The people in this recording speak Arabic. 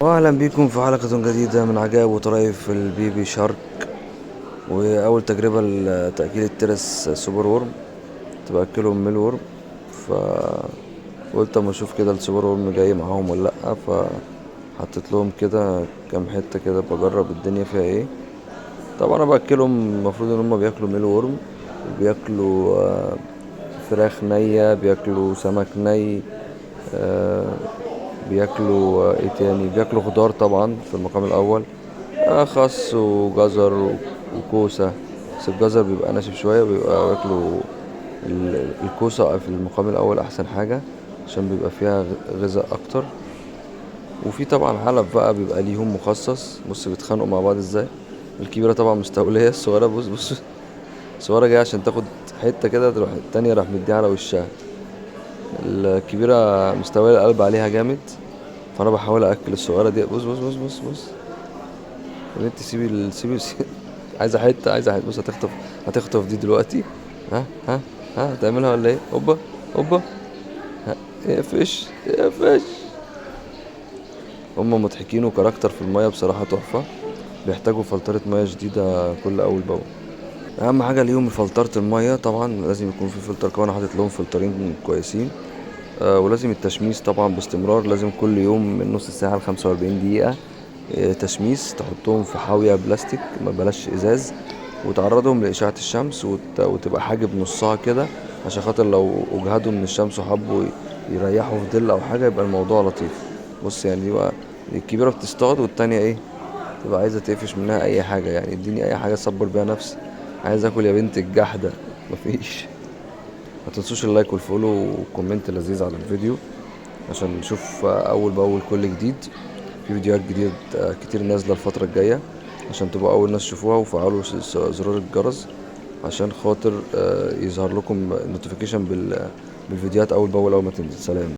واهلا بيكم في حلقة جديدة من عجائب وطرائف البيبي شارك. واول تجربة لتأكيل الترس سوبر وورم، تبأكلهم ميل وورم. فقلت اما اشوف كده السوبر وورم جاي معاهم ولا لأ، فحطيت لهم كده كام حتة كده بجرب الدنيا فيها ايه. طبعا انا بأكلهم، المفروض ان هم بياكلوا ميل وورم وبياكلوا فراخ نية، بياكلوا سمك ني، آه، بياكلوا ايه تاني، بياكلوا خضار طبعا في المقام الاول، خس وجزر وكوسة. بس الجزر بيبقى ناشف شوية، بيبقى بياكلوا الكوسة في المقام الأول أحسن حاجة، عشان بيبقى فيها غذاء أكتر. وفي طبعا علف بقى بيبقى ليهم مخصص. بص بيتخانقوا مع بعض ازاي. الكبيرة طبعا مستولية، الصغيرة بص بص، الصغيرة جاية عشان تاخد حتة كده، تروح التانية راح مديها على وشها. الكبيرة مستولية القلب عليها جامد، فأنا بحاول أكل الصغيرة دي. بص بص بص بص بص يا بنتي، سيبي. عايزه حته، عايزه حته. بص هتخطف دي دلوقتي. ها هتعملها ولا ايه؟ اوبا اوبا. ها، اقفش. هما مضحكين وكاركتر في المية بصراحة تحفة. بيحتاجوا فلترة مية جديدة كل أول بأول. أهم حاجة ليهم فلترة المية، طبعا لازم يكون في فلتر كمان. أنا حاطط لهم فلترين كويسين. ولازم التشميس طبعا باستمرار، لازم كل يوم من نص ساعة ل45 دقيقة. تشميس، تحطهم في حاوية بلاستيك، ما بلاش ازاز، وتعرضهم لإشعة الشمس، وتبقى حاجب نصها كده، عشان خاطر لو اجهدوا من الشمس وحبوا يريحوا في ظل او حاجة يبقى الموضوع لطيف. بص يعني دي بقى، الكبيرة بتصطاد والتانية ايه، تبقى عايزة تقفش منها اي حاجة. يعني اديني اي حاجة اصبر بيها نفسي. عايز اكل يا بنت الجحدة. مفيش. ما تنسوش اللايك والفولو وكومنت لذيذ على الفيديو، عشان نشوف اول باول كل جديد. في فيديوهات جديدة كتير نازلة الفترة الجاية، عشان تبقوا أول ناس تشوفوها. وفعلوا زرار الجرس عشان خاطر يظهر لكم نوتيفيكيشن بالفيديوهات أول بأول، أول ما تنزل. سلام.